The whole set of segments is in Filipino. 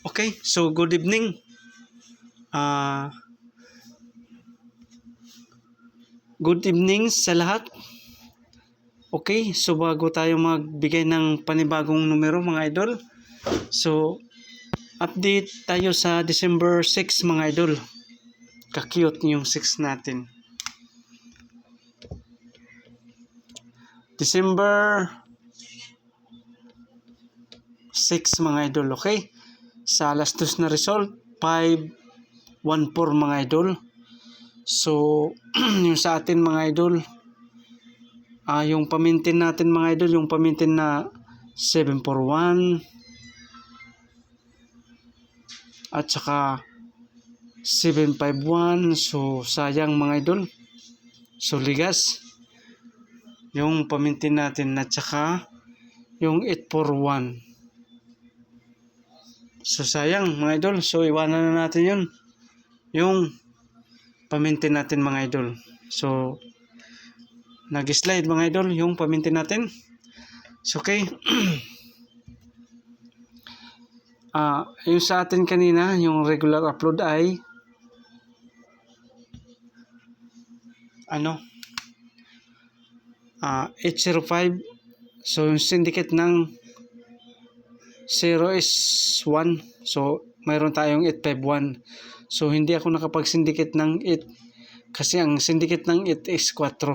Okay, so good evening. Good evening sa lahat. Okay, so bago tayo magbigay ng panibagong numero mga idol. So, update tayo sa December 6 mga idol. Ka-cute yung 6 natin. December 6 mga idol, okay? Sa alas 2 na result, 514 mga idol. So, yung sa atin mga idol, yung pamintin natin mga idol, yung pamintin na 741 at saka 751. So, sayang mga idol. So, ligas yung pamintin natin at saka yung 841. So, sayang mga idol. So, iwanan na natin yun. Yung pamintin natin mga idol. So, nag-slide mga idol yung pamintin natin. So, okay. Yung sa atin kanina, yung regular upload ay 805. So, yung syndicate ng 0 is 1. So, mayroon tayong 851. So, hindi ako nakapag-syndicate ng 8 kasi ang syndicate ng 8 is 4.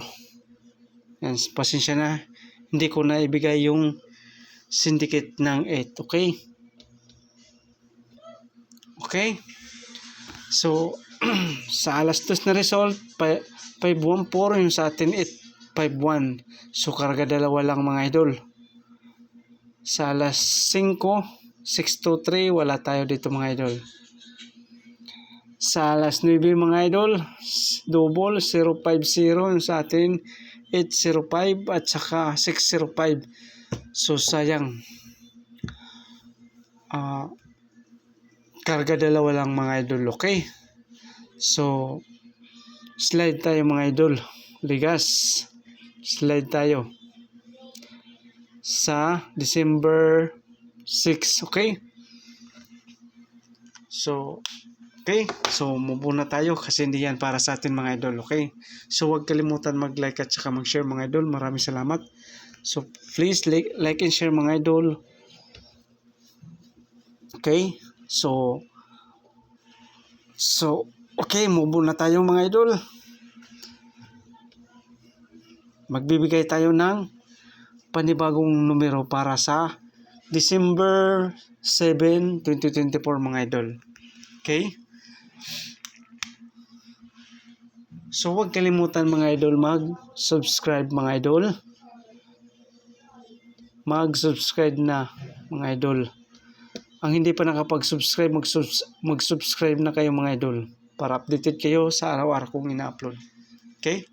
Yan, pasensya na. Hindi ko na ibigay yung syndicate ng 8. Okay? Okay? So, sa alas 2 na result, 514 yung sa atin 851. So, karga dalawa lang mga idol. Sa alas 5, 623, wala tayo dito mga idol. Sa alas 9 mga idol, double 050 yung sa atin 805 at saka 605. So, sayang. Karga dalawa lang mga idol, okay? So, slide tayo mga idol. Ligas. Slide tayo. Sa December 6, okay? So, okay. So, move na tayo kasi hindi yan para sa atin mga idol, okay? So, huwag kalimutan mag-like at saka mag-share mga idol. Maraming salamat. So, please like and share mga idol. Okay? So, okay, move na tayo mga idol. Magbibigay tayo ng panibagong numero para sa December 7, 2024 mga idol. Okay? So, huwag kalimutan mga idol mag-subscribe mga idol. Mag-subscribe na mga idol. Ang hindi pa nakapag-subscribe, mag-subscribe na kayo mga idol para updated kayo sa araw-araw kong ina-upload. Okay?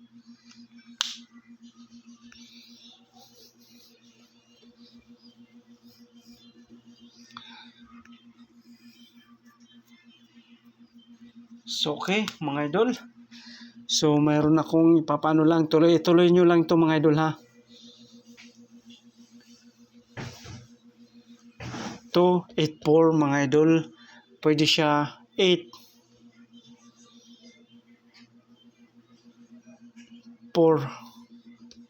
So, okay, mga idol. So, mayroon akong ipapano lang. Tuloy nyo lang ito mga idol ha. 284 mga idol. Pwede siya 8 4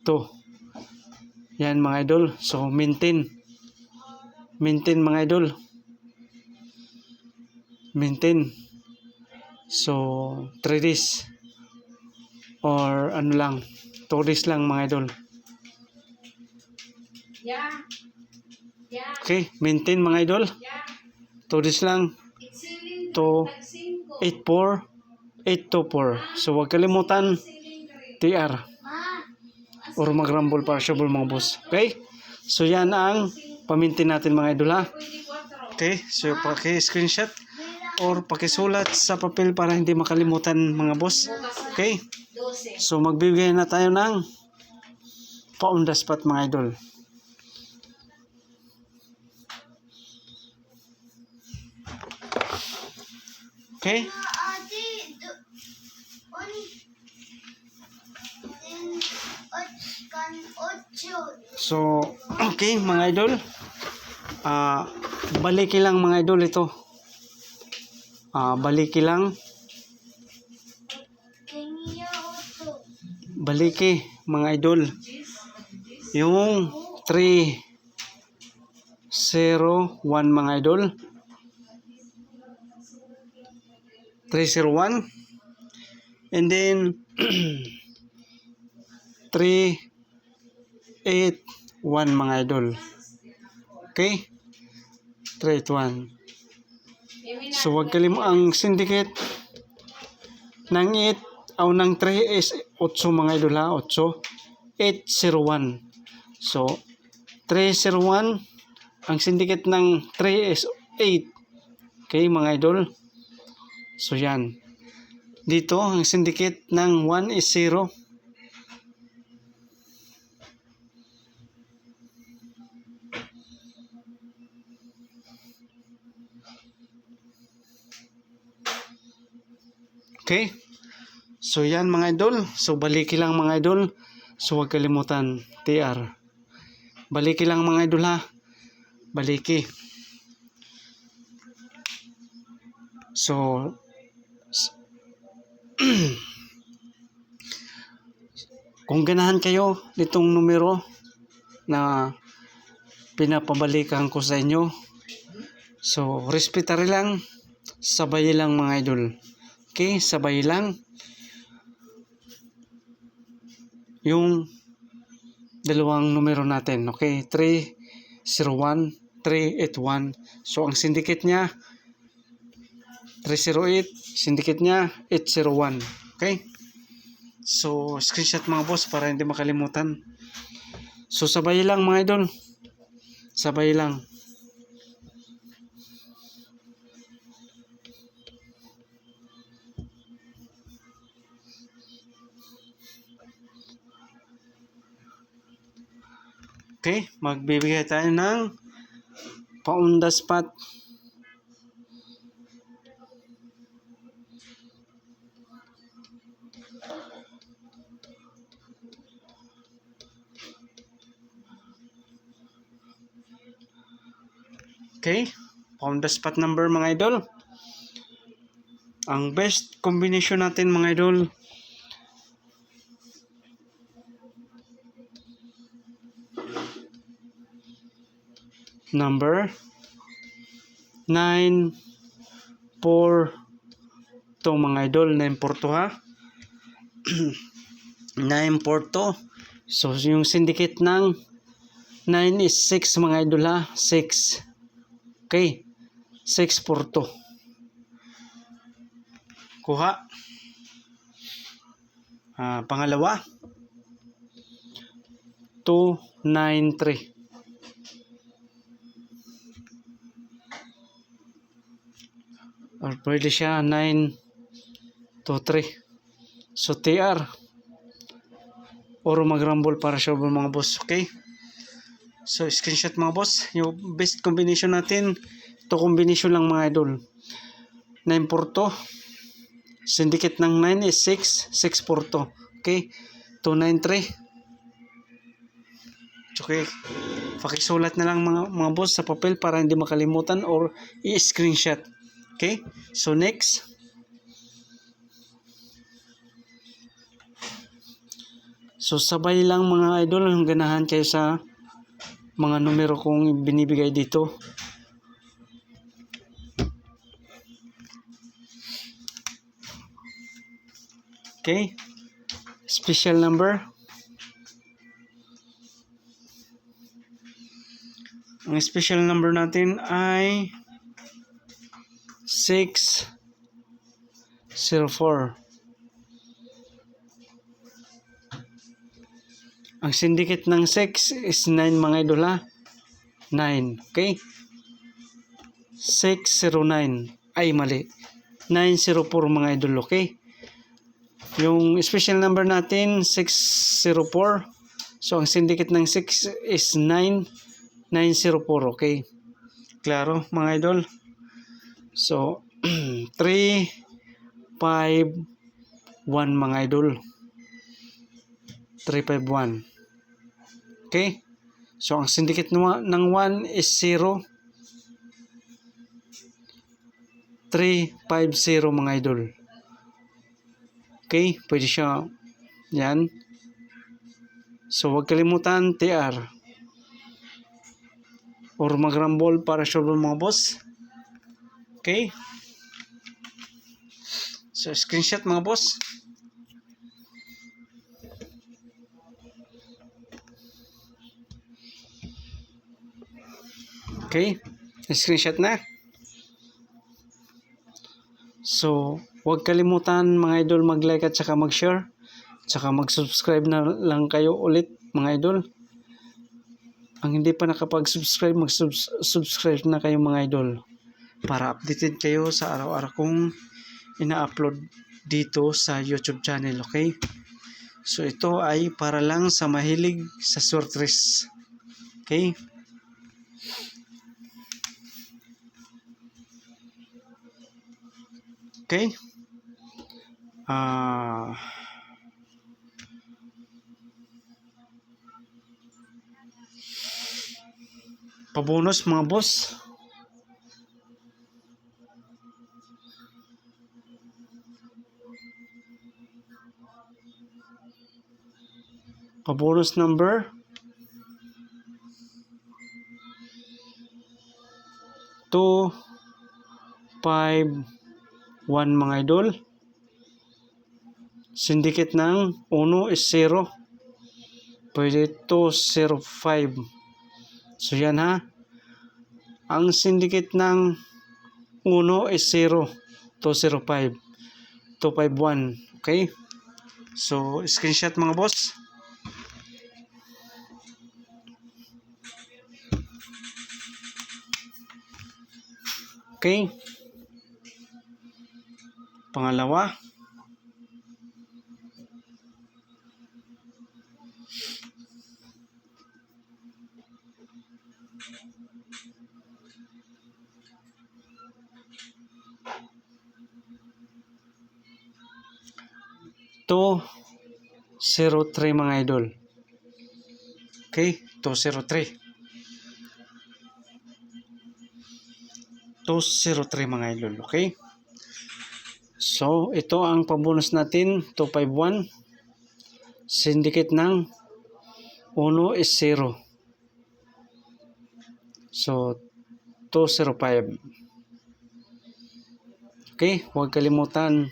2. Yan mga idol. So, maintain mga idol. Maintain. So, 3 days or ano lang, 2 days lang mga idol. Okay, maintain mga idol. 2 days lang. 824. So, huwag kalimutan TR or mag-rumble para shabol mga boss. Okay? So, yan ang pamintin natin mga idol ha. Okay? So, paki-screenshot or pakisulat sa papel para hindi makalimutan mga boss. Okay? So, magbibigay na tayo ng pa-on the spot mga idol. Okay? So, okay mga idol. Balikin lang mga idol ito. Baliki lang. Baliki, mga idol. Yung 301 mga idol. 301. And then 381 mga idol. Okay? 381. So wag ang syndicate ng 8 o ng 3 is 8 mga idol ha. 8. 801. So 301. Ang syndicate ng 3 is 8. Okay mga idol. So yan. Dito ang syndicate ng 1 is 0. Okay? So yan mga idol. So baliki lang mga idol. So huwag kalimutan TR. Baliki lang mga idol ha. Baliki. So kung ganahan kayo nitong numero na pinapabalikan ko sa inyo, so respetary lang, sabay lang mga idol. Okay, sabay lang yung dalawang numero natin. Okay, 301, 381. So ang syndicate niya 308, syndicate niya 801. Okay? So screenshot mga boss para hindi makalimutan. So sabay lang mga idol. Sabay lang. Okay, magbibigay tayo ng pa-on the spot. Okay, pa-on the spot number mga idol. Ang best combination natin mga idol, number 942 mga idol. 942 ha. 942. So yung syndicate ng 9 is 6 mga idol ha. 6. Okay. 642. Kuha. Pangalawa 293. Or pwede siya 923. So TR or mag-rumble para siya mga boss. Okay? So screenshot mga boss. Yung best combination natin, ito combination lang mga idol. 942. Syndicate ng 9 is 6. 642. Okay? 293. Okay? Pakisulat na lang mga boss sa papel para hindi makalimutan or i-screenshot. Okay? So next. So sabay lang mga idol, yung ganahan kayo sa mga numero kong binibigay dito. Okay? Special number. Ang special number natin ay 604. Ang syndicate ng 6 is 9 mga idol ha. 9. Okay? 609. Ay mali. 904 mga idol. Okay? Yung special number natin 604. So ang syndicate ng 6 is 9. 904. Okay? Klaro mga idol. So 351 mga idol. 351. Okay? So ang syndicate ng 1 is 0. 350 mga idol. Okay, pwede siya. Yan. So, huwag kalimutan TR or mag-rumble para sure mga boss. Okay. So, screenshot mga boss. Okay. Screenshot na. So, huwag kalimutan mga idol mag-like at saka mag-share. Saka mag-subscribe na lang kayo ulit mga idol. Ang hindi pa nakapag-subscribe, mag-subscribe na kayo mga idol. Para updated kayo sa araw-araw kong ina-upload dito sa YouTube channel. Okay? So, ito ay para lang sa mahilig sa short race. Okay? Okay? Pabonus mga boss. Pabonus number 251 mga idol. Syndicate ng 1 is 0. Pwede 205. So yan ha. Ang syndicate ng 1 is 0. 205. 251. Okay? So, screenshot mga boss. Okay? Pangalawa. To 03 mga idol. Okay? 203. 203 mga idol. Okay? So, ito ang pabonus natin. 251. Syndicate ng 1 is 0. So, 205. Okay? Huwag kalimutan.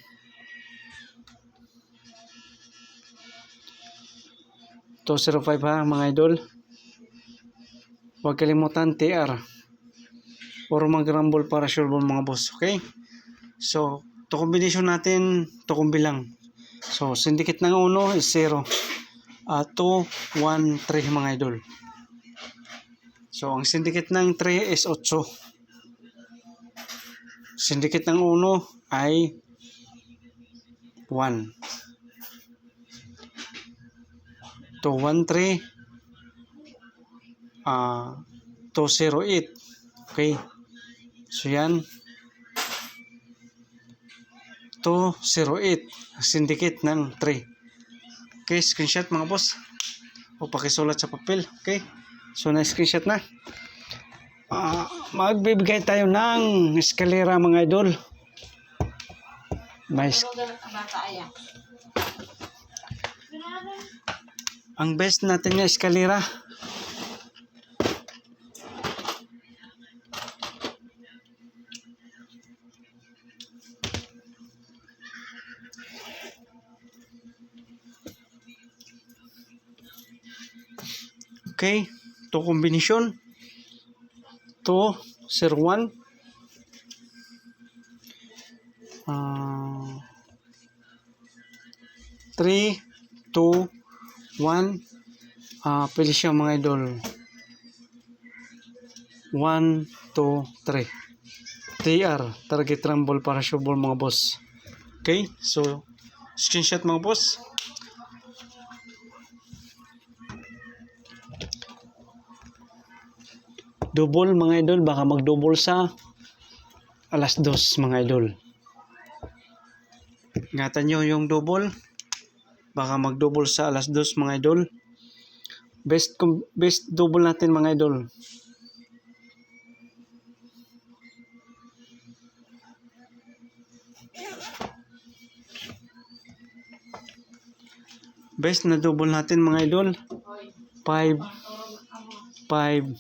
To 05 ha mga idol. Huwag kalimutan TR or mag-rumble para sure ball mga boss. Okay? So, to combination natin, to kumbilang. So, syndicate ng 1 is 0. 2, 1, 3 mga idol. So, ang syndicate ng 3 is 8. Syndicate ng 1 ay 1. 213 208. Okay, so yan 208 syndicate ng 3. Okay, screenshot mga boss o pakisulat sa papel. Okay, so na screenshot na. Magbibigay tayo ng eskalera mga idol. May ang best natin na eskalera. Okay, to combination 201 3, 2, 1. Pwede siya mga idol. 1, 2, 3. TR, target rumble para sure ball mga boss. Okay, so screenshot mga boss. Double mga idol, baka mag-double sa alas 2 mga idol. Ingatan nyo yung double. Baka mag-double sa alas 2 mga idol. Best double natin mga idol. Best na double natin mga idol. 5, 5,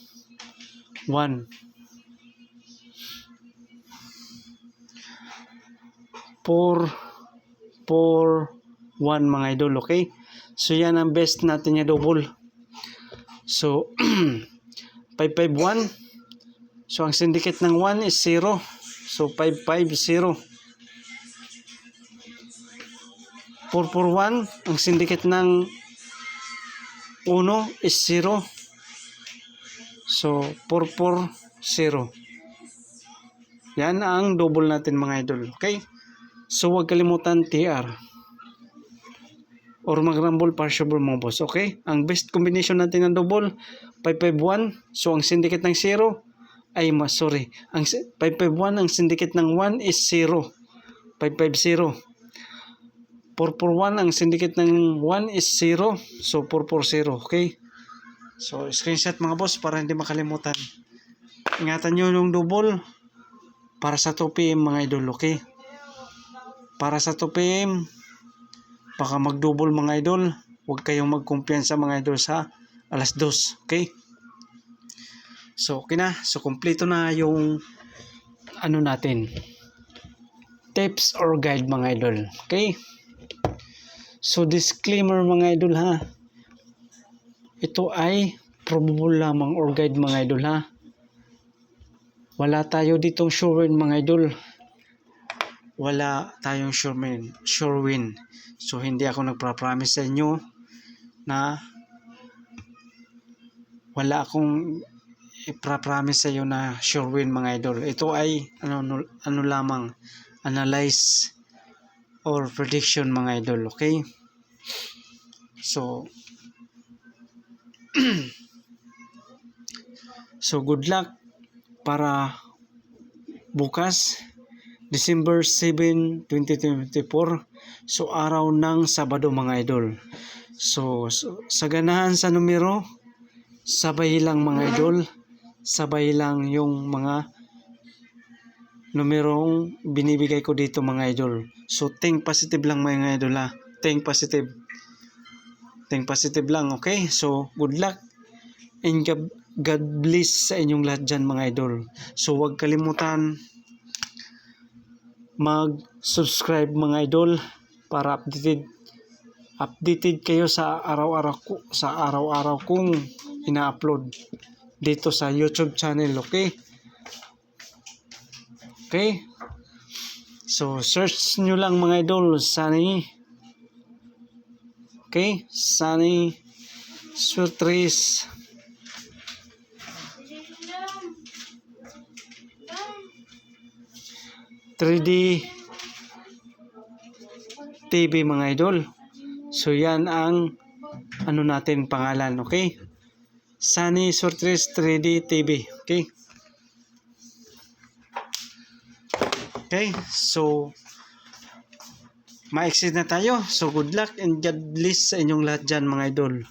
1. 4, 4, 1 mga idol. Okay? So yan ang best natin na double. So 5, 5, 1. So ang syndicate ng 1 is 0. So 5, 5, 0. 4, 4, 1. Ang syndicate ng 1 is 0. So 4, 4, 0. Yan ang double natin mga idol. Okay? So huwag kalimutan TR or mag-rumble partial mga boss. Okay? Ang best combination natin ng double 551. So ang syndicate ng 0 ay sorry. Ang 551 ang syndicate ng 1 is 0. 550. 441 ang syndicate ng 1 is 0. So 440. Okay? So screenshot mga boss para hindi makalimutan. Ingatan nyo yung double para sa 2 PM mga idol. Okay? Para sa 2 PM, baka mag-double mga idol. Huwag kayong magkumpiyansa mga idol sa alas 2. Okay? So, okay na. So, kompleto na yung ano natin. Tips or guide mga idol. Okay? So, disclaimer mga idol ha. Ito ay probable lamang or guide mga idol ha. Wala tayo ditong sure win mga idol. Wala tayong sure win. So hindi ako nagpa-promise sa inyo na wala akong ipra-promise sa iyo na sure win mga idol. Ito ay ano lamang, analyze or prediction mga idol. Okay? So so good luck para bukas December 7, 2024. So araw ng Sabado mga idol. So sa ganahan sa numero, sabay lang mga idol. Sabay lang yung mga numerong binibigay ko dito mga idol. So think positive lang mga idol ha. Think positive. Think positive lang, okay? So good luck and God bless sa inyong lahat dyan mga idol. So huwag kalimutan mag-subscribe mga idol para updated kayo sa araw-araw kong ina-upload dito sa YouTube channel. Okay? Okay? So search nyo lang mga idol Sunny. Okay? Sunny Surtris 3D TV mga idol. So yan ang ano natin pangalan, okay? Sunny Surtris 3D TV, okay? Okay, so ma-exit na tayo. So good luck and God bless sa inyong lahat dyan mga idol.